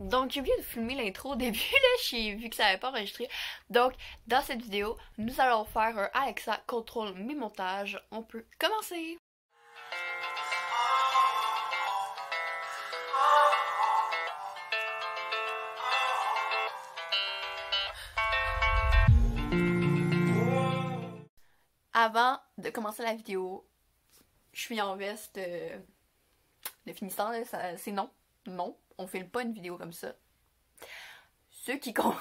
Donc, j'ai oublié de filmer l'intro au début, là, j'ai vu que ça n'avait pas enregistré. Donc, dans cette vidéo, nous allons faire un Alexa contrôle mes montages. On peut commencer! Avant de commencer la vidéo, je suis en veste de finissant, là, c'est non. Non, on filme pas une vidéo comme ça. Ceux qui quand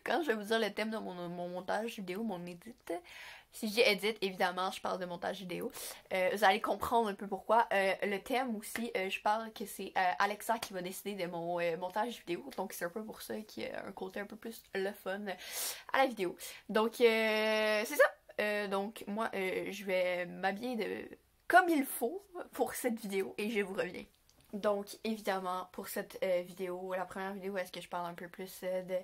je vais vous dire le thème de mon montage vidéo, mon edit, si je dis edit, évidemment, je parle de montage vidéo. Vous allez comprendre un peu pourquoi. Le thème aussi, je parle que c'est Alexa qui va décider de mon montage vidéo. Donc c'est un peu pour ça qu'il y a un côté un peu plus le fun à la vidéo. Donc c'est ça. Donc moi, je vais m'habiller comme il faut pour cette vidéo et je vous reviens. Donc, évidemment, pour cette vidéo, la première vidéo où est-ce que je parle un peu plus de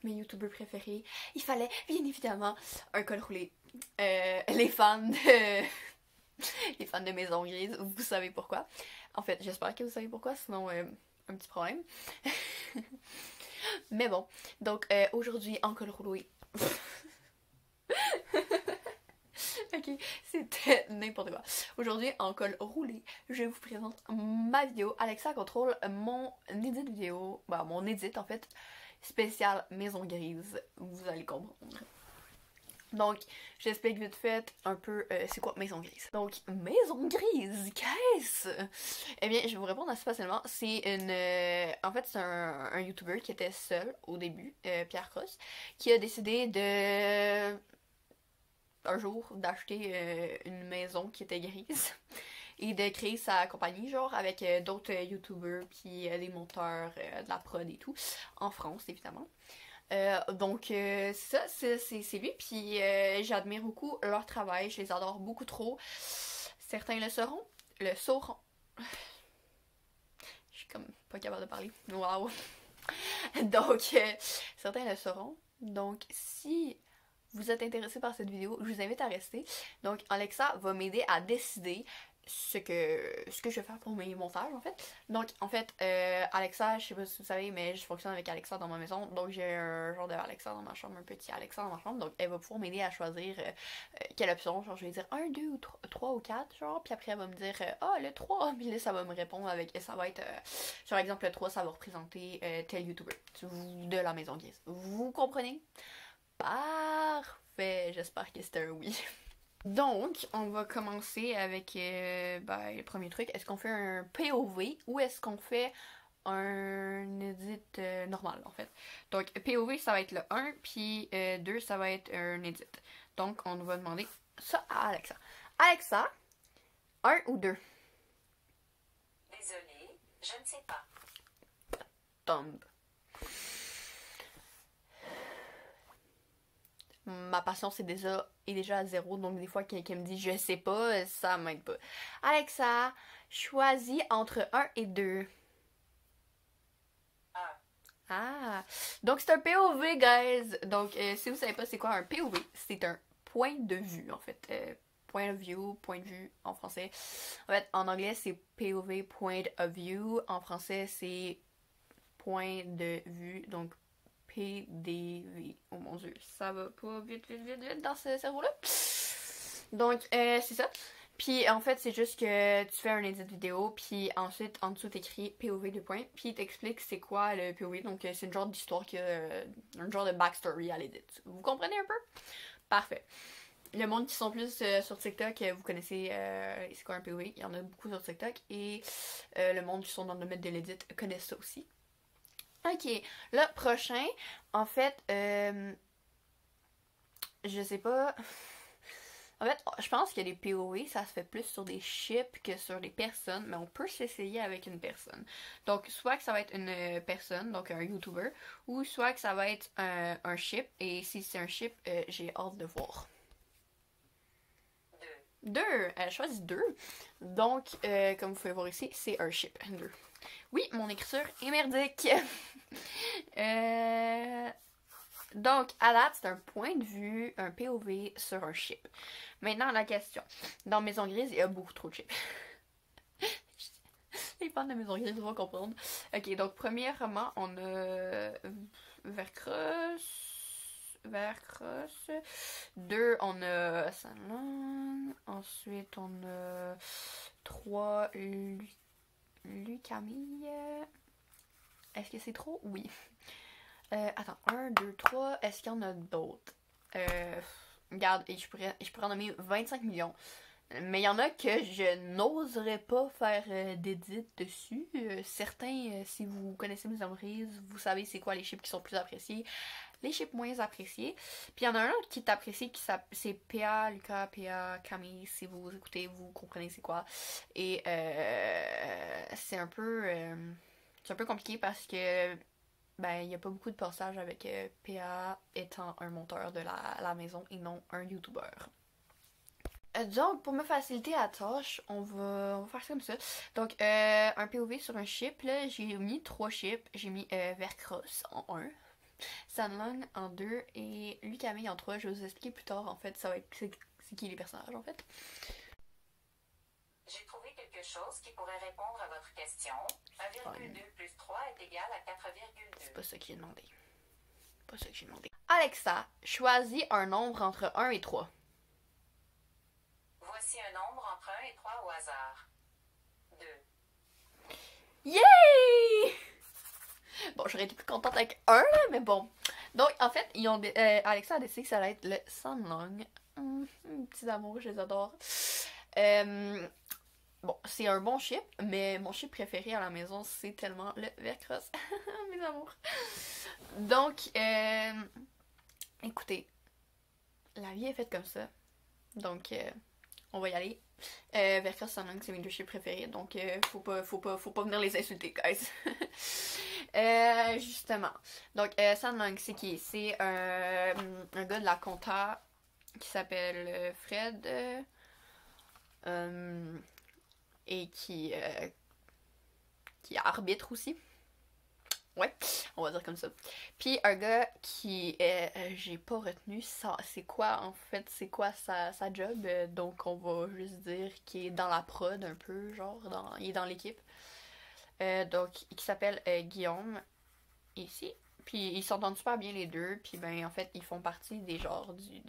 mes youtubeurs préférés, il fallait, bien évidemment, un col roulé. Les fans de Maison Grise, vous savez pourquoi. En fait, j'espère que vous savez pourquoi, sinon, un petit problème. Mais bon, donc, aujourd'hui, en col roulé... Ok, c'était n'importe quoi. Aujourd'hui, en col roulé, je vous présente ma vidéo. Alexa contrôle mon edit vidéo, bah, mon edit en fait, spécial Maison Grise. Vous allez comprendre. Donc, j'explique vite fait un peu c'est quoi Maison Grise. Donc, Maison Grise, qu'est-ce? Eh bien, je vais vous répondre assez facilement. C'est une... en fait, c'est un YouTuber qui était seul au début, Pierre Cross, qui a décidé de... un jour d'acheter une maison qui était grise et de créer sa compagnie genre avec d'autres youtubers puis des monteurs de la prod et tout en France évidemment. Donc ça c'est lui puis j'admire beaucoup leur travail, je les adore beaucoup trop. Certains le sauront. Je suis comme pas capable de parler. Waouh. Donc certains le sauront. Donc si vous êtes intéressé par cette vidéo, je vous invite à rester. Donc Alexa va m'aider à décider ce que je vais faire pour mes montages en fait. Donc en fait Alexa, je sais pas si vous savez mais je fonctionne avec Alexa dans ma maison. Donc j'ai un genre de Alexa dans ma chambre, un petit Alexa dans ma chambre. Donc elle va pouvoir m'aider à choisir quelle option. Genre je vais dire 1, 2 ou 3 ou 4 genre. Puis après elle va me dire le 3. Puis là ça va me répondre avec, ça va être par exemple le 3 ça va représenter tel YouTuber de la Maison Grise. Vous comprenez? Parfait, j'espère que c'était un oui. Donc, on va commencer avec le premier truc. Est-ce qu'on fait un POV ou est-ce qu'on fait un edit normal en fait? Donc, POV ça va être le 1, puis 2 ça va être un edit. Donc, on va demander ça à Alexa. Alexa, 1 ou 2? Désolée, je ne sais pas. Tombe. Ma patience est déjà à 0, donc des fois quelqu'un me dit je sais pas, ça m'aide pas. Alexa, choisis entre 1 et 2. Ah, donc c'est un POV, guys. Donc si vous savez pas c'est quoi un POV, c'est un point de vue en fait. Point of view, point de vue en français. En fait, en anglais c'est POV, point of view. En français c'est point de vue, donc PDV. Oh mon dieu, ça va pas vite dans ce cerveau-là. Donc, c'est ça. Puis en fait, c'est juste que tu fais un edit vidéo, puis ensuite, en dessous, t'écris POV 2 points, puis t'expliques c'est quoi le POV. Donc, c'est une genre d'histoire qui a un genre de backstory à l'edit. Vous comprenez un peu? Parfait. Le monde qui sont plus sur TikTok, vous connaissez c'est quoi un POV. Il y en a beaucoup sur TikTok. Et le monde qui sont dans le domaine de l'edit connaissent ça aussi. Ok, le prochain, en fait, je sais pas. En fait, je pense que les POV, ça se fait plus sur des ships que sur des personnes, mais on peut s'essayer avec une personne. Donc, soit que ça va être une personne, donc un YouTuber, ou soit que ça va être un ship, et si c'est un ship, j'ai hâte de voir. 2. Elle choisit 2. Donc, comme vous pouvez voir ici, c'est un ship. 2. Oui, mon écriture est merdique. Donc, à date, c'est un point de vue, un POV sur un ship. Maintenant, la question. Dans Maison Grise, il y a beaucoup trop de ships. Les fans de Maison Grise vont comprendre. Ok, donc premièrement, on a Vercross. 2, on a Saint-Lang. Ensuite, on a 3, Lucamille. Est-ce que c'est trop? Oui. Attends, 1, 2, 3. Est-ce qu'il y en a d'autres? Regarde, je pourrais en nommer 25 millions. Mais il y en a que je n'oserais pas faire d'édit dessus. Certains, si vous connaissez Maison Grise, vous savez c'est quoi les chips qui sont plus appréciés, les chips moins appréciés. Puis il y en a un autre qui est apprécié, c'est PA, Lucas, PA, Camille. Si vous écoutez, vous comprenez c'est quoi. Et c'est un peu compliqué parce que ben il n'y a pas beaucoup de passages avec PA étant un monteur de la maison et non un YouTuber. Donc, pour me faciliter la tâche, on va faire ça comme ça. Donc, un POV sur un chip, là, j'ai mis 3 chips. J'ai mis Vercross en 1, Sanlong en 2 et Lucamille en 3. Je vais vous expliquer plus tard, en fait, ça va être c'est qui les personnages, en fait. J'ai trouvé quelque chose qui pourrait répondre à votre question. 1,2 plus 3 est égal à 4,2. C'est pas ça que j'ai demandé. Pas ça que j'ai demandé. Alexa, choisis un nombre entre 1 et 3. Voici un nombre entre 1 et 3 au hasard. 2. Yay! Bon, j'aurais été plus contente avec 1, là, mais bon. Donc, en fait, Alexa a décidé que ça allait être le Sanlong. Petits amours, je les adore. Bon, c'est un bon chip, mais mon chip préféré à la maison, c'est tellement le Vercross. Mes amours. Donc, écoutez, la vie est faite comme ça. Donc, on va y aller. Vercross, Sanlong, c'est mes 2 chips préférés, donc faut pas venir les insulter, guys. Justement. Donc, Sanlong, c'est qui? C'est un gars de la compta qui s'appelle Fred et qui arbitre aussi. Ouais, on va dire comme ça. Puis un gars qui j'ai pas retenu ça, c'est quoi en fait, c'est quoi sa job, donc on va juste dire qu'il est dans la prod un peu, genre il est dans l'équipe. Donc qui s'appelle Guillaume ici. Puis ils s'entendent super bien les deux, puis ben en fait ils font partie des genres du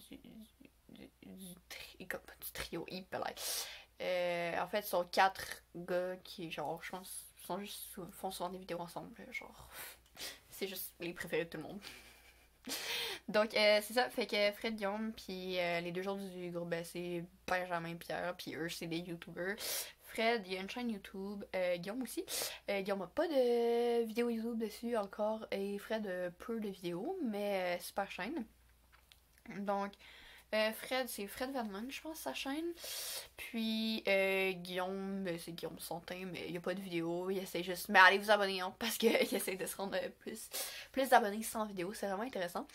trio hyper en fait, ce sont 4 gars qui, genre, je pense, font souvent des vidéos ensemble. Genre, c'est juste les préférés de tout le monde. Donc, c'est ça. Fait que Fred, Guillaume, puis les 2 autres du groupe, ben, c'est Benjamin et Pierre, puis eux, c'est des YouTubers. Fred, il y a une chaîne YouTube. Guillaume aussi. Guillaume a pas de vidéo YouTube dessus encore. Et Fred, peu de vidéos, mais super chaîne. Donc, Fred, c'est Fred Van Mang, je pense, sa chaîne. Puis Guillaume, c'est Guillaume Santin, mais il n'y a pas de vidéo. Il essaie juste. Mais allez vous abonner, hein, parce qu'il essaie de se rendre plus d'abonnés sans vidéo. C'est vraiment intéressant.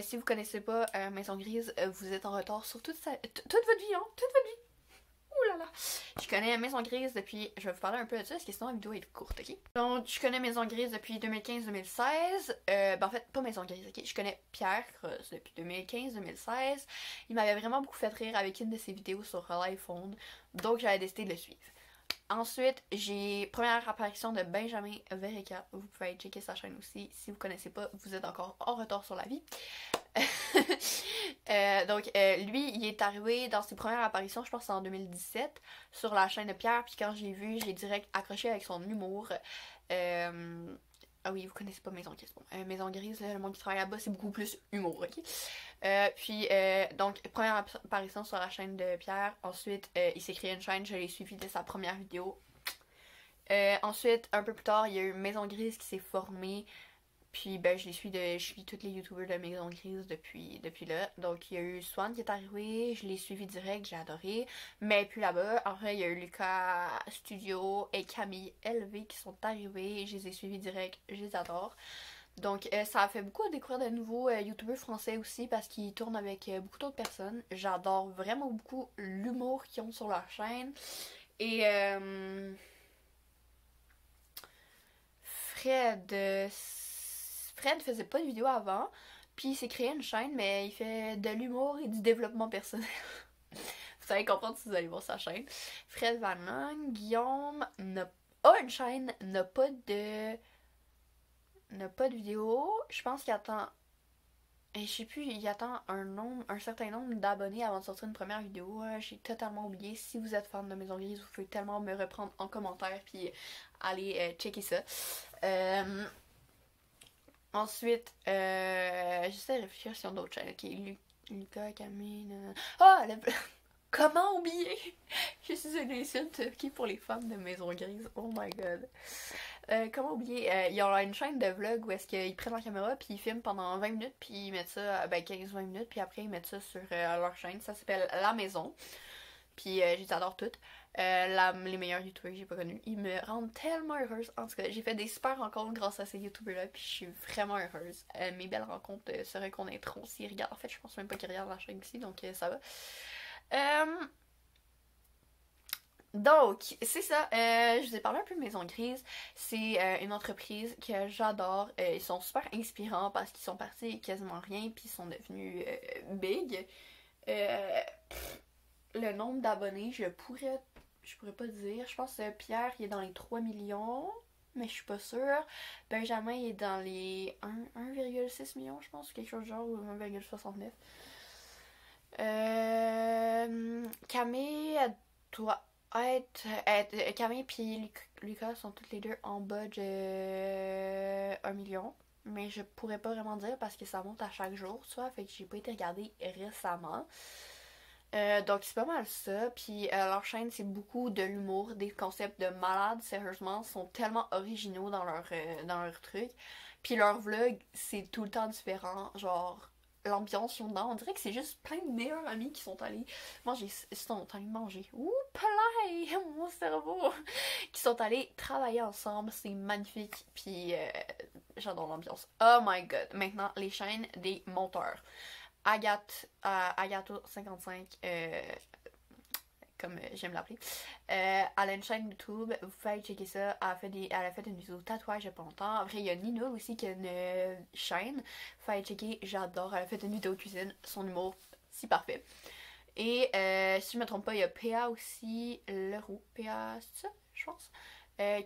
Si vous connaissez pas Maison Grise, vous êtes en retard sur toute votre vie, hein. Toute votre vie. Ouh là là. Je connais Maison Grise depuis. Je vais vous parler un peu de ça parce que sinon la vidéo est courte, ok? Donc, je connais Maison Grise depuis 2015-2016. Ben, en fait, pas Maison Grise, ok? Je connais Pierre Cross depuis 2015-2016. Il m'avait vraiment beaucoup fait rire avec une de ses vidéos sur l'iPhone. Donc, j'avais décidé de le suivre. Ensuite, j'ai première apparition de Benjamin Verica. Vous pouvez aller checker sa chaîne aussi. Si vous connaissez pas, vous êtes encore en retard sur la vie. Donc, lui, il est arrivé dans ses premières apparitions, je pense en 2017, sur la chaîne de Pierre. Puis quand j'ai vu, j'ai direct accroché avec son humour. Ah oui, vous connaissez pas Maison Grise. Bon, Maison Grise, le monde qui travaille là-bas, c'est beaucoup plus humour, ok? Puis, donc, première apparition sur la chaîne de Pierre. Ensuite, il s'est créé une chaîne, je l'ai suivi dès sa première vidéo. Ensuite, un peu plus tard, il y a eu Maison Grise qui s'est formée. Puis, ben, je suis toutes les youtubeurs de Maison Grise depuis là. Donc, il y a eu Swan qui est arrivé, je l'ai suivi direct, j'ai adoré. Mais puis là-bas, après, il y a eu Lucas Studio et Camille LV qui sont arrivés, je les ai suivis direct, je les adore. Donc, ça a fait beaucoup découvrir de nouveaux youtubeurs français aussi parce qu'ils tournent avec beaucoup d'autres personnes. J'adore vraiment beaucoup l'humour qu'ils ont sur leur chaîne. Et Fred faisait pas de vidéo avant, puis il s'est créé une chaîne, mais il fait de l'humour et du développement personnel. Vous allez comprendre si vous allez voir sa chaîne. Fred Van Lang, Guillaume n'a Shine n'a pas de vidéo. Je pense qu'il attend... Et je sais plus, il attend un certain nombre d'abonnés avant de sortir une première vidéo. J'ai totalement oublié. Si vous êtes fan de Maison Grise, vous pouvez tellement me reprendre en commentaire puis aller checker ça. Ensuite, j'essaie de réfléchir sur d'autres chaînes. Ok, Lucas, Camille... Ah! Comment oublier? Je suis une insulte pour les fans de Maison Grise. Oh my god. Comment oublier? Il y a une chaîne de vlog où est-ce qu'ils prennent leur caméra puis ils filment pendant 20 minutes puis ils mettent ça, 15-20 minutes puis après ils mettent ça sur leur chaîne. Ça s'appelle La Maison. Puis je les adore toutes. Les meilleurs youtubeurs que j'ai pas connus. Ils me rendent tellement heureuse. En tout cas, j'ai fait des super rencontres grâce à ces youtubeurs-là. Puis je suis vraiment heureuse. Mes belles rencontres se reconnaîtront s'ils regardent. En fait, je pense même pas qu'ils regardent la chaîne ici, donc ça va. Donc, c'est ça. Je vous ai parlé un peu de Maison Grise. C'est une entreprise que j'adore. Ils sont super inspirants parce qu'ils sont partis quasiment rien puis ils sont devenus big. Le nombre d'abonnés, je pourrais pas dire. Je pense que Pierre il est dans les 3 millions, mais je suis pas sûre. Benjamin il est dans les 1,6 millions, je pense, quelque chose genre, ou 1,69. Camille doit être... Camille et Lucas sont toutes les deux en bas de 1 million. Mais je pourrais pas vraiment dire parce que ça monte à chaque jour, tu vois. Fait que j'ai pas été regarder récemment. Donc c'est pas mal ça. Puis leur chaîne c'est beaucoup de l'humour, des concepts de malades, sérieusement, sont tellement originaux dans leur truc. Puis leur vlog c'est tout le temps différent, genre l'ambiance sont dedans, on dirait que c'est juste plein de meilleurs amis qui sont allés manger. Ouh, play, mon cerveau! Qui sont allés travailler ensemble, c'est magnifique. Puis j'adore l'ambiance. Oh my god! Maintenant les chaînes des monteurs. Agato55, comme j'aime l'appeler. Elle a une chaîne YouTube, vous pouvez aller checker ça. Elle a fait une vidéo tatouage il y a pas longtemps. Après, il y a Nino aussi qui a une chaîne. Vous pouvez aller checker, j'adore. Elle a fait une vidéo cuisine, son humour, si parfait. Et si je me trompe pas, il y a PA aussi, Leroux. PA, c'est ça, je pense.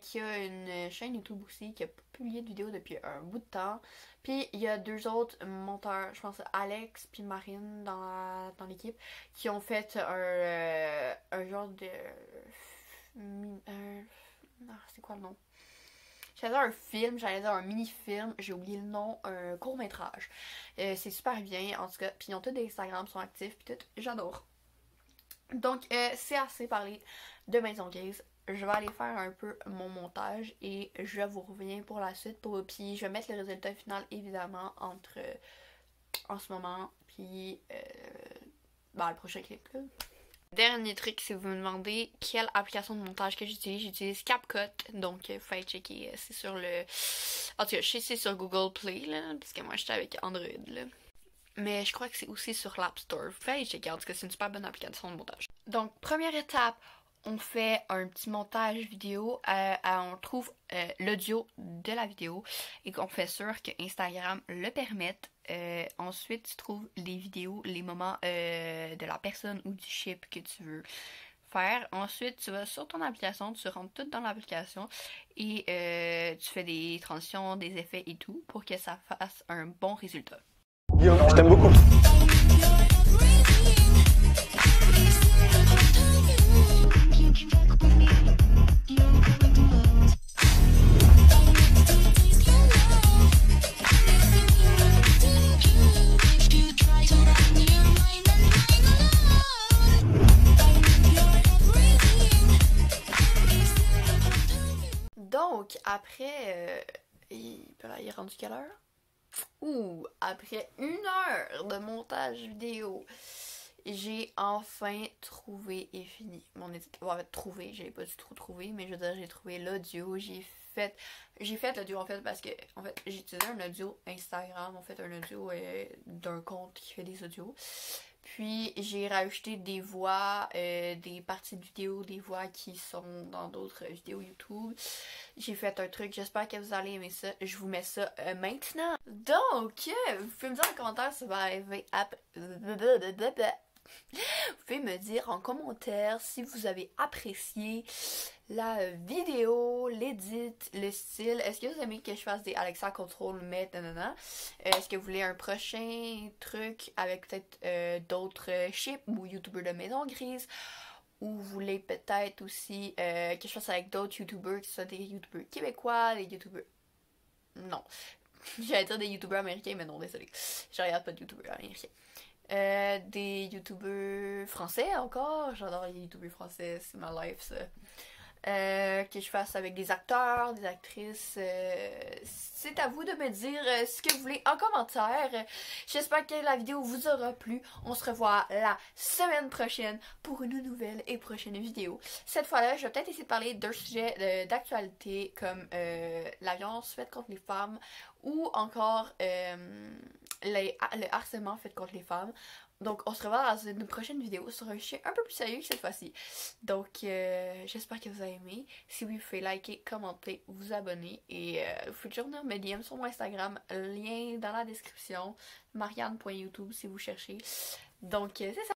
Qui a une chaîne YouTube aussi, qui a publié de vidéos depuis un bout de temps. Puis il y a deux autres monteurs, je pense Alex puis Marine dans l'équipe, qui ont fait un genre de... c'est quoi le nom? J'allais dire un film, j'allais dire un mini-film, j'ai oublié le nom, un court-métrage. C'est super bien, en tout cas. Puis ils ont tous des Instagram, sont actifs, puis tout. J'adore. Donc, c'est assez parlé de Maison Grise. Je vais aller faire un peu mon montage et je vous reviens pour la suite. Puis je vais mettre le résultat final évidemment en ce moment puis le prochain clip là. Dernier truc, si vous me demandez quelle application de montage que j'utilise CapCut. Donc faut aller checker, c'est sur le... En tout cas, je sais c'est sur Google Play là, parce que moi j'étais avec Android là. Mais je crois que c'est aussi sur l'App Store. Vous pouvez aller checker, en tout cas c'est une super bonne application de montage. Donc première étape, on fait un petit montage vidéo, on trouve l'audio de la vidéo et qu'on fait sûr que Instagram le permette. Ensuite, tu trouves les vidéos, les moments de la personne ou du ship que tu veux faire. Ensuite, tu vas sur ton application, tu rentres tout dans l'application et tu fais des transitions, des effets et tout pour que ça fasse un bon résultat. Je t'aime beaucoup. Donc, après, il est rendu quelle heure? Après 1 heure de montage vidéo, j'ai enfin trouvé et fini mon édit. Bon, en fait, trouvé, j'ai pas du tout trouvé, mais je veux dire, j'ai trouvé l'audio, j'ai fait l'audio en fait parce que en fait j'ai utilisé un audio Instagram, en fait un audio d'un compte qui fait des audios. Puis j'ai rajouté des voix, des parties de vidéo, des voix qui sont dans d'autres vidéos YouTube. J'ai fait un truc, j'espère que vous allez aimer ça. Je vous mets ça maintenant. Donc, vous pouvez me dire en commentaire si ça va arriver Vous pouvez me dire en commentaire si vous avez apprécié la vidéo, l'édit, le style. Est-ce que vous aimez que je fasse des Alexa Control mais nanana? Est-ce que vous voulez un prochain truc avec peut-être d'autres chips ou youtubeurs de maison grise? Ou vous voulez peut-être aussi que je fasse avec d'autres youtubeurs, que ce soit des youtubeurs québécois, des youtubeurs... Non. J'allais dire des youtubeurs américains, mais non, désolé. Je regarde pas de youtubeurs américains. Des youtubeurs français encore. J'adore les youtubeurs français, c'est ma life ça. Que je fasse avec des acteurs, des actrices. C'est à vous de me dire ce que vous voulez en commentaire. J'espère que la vidéo vous aura plu. On se revoit la semaine prochaine pour une nouvelle et prochaine vidéo. Cette fois-là, je vais peut-être essayer de parler d'un sujet d'actualité comme la violence faite contre les femmes ou encore le harcèlement fait contre les femmes. Donc on se revoit dans une prochaine vidéo sur un sujet un peu plus sérieux cette fois-ci. Donc j'espère que vous avez aimé. Si oui, vous pouvez liker, commenter, vous abonner. Et vous pouvez toujours venir me DM sur mon Instagram. Lien dans la description. Marianne.youtube si vous cherchez. Donc c'est ça.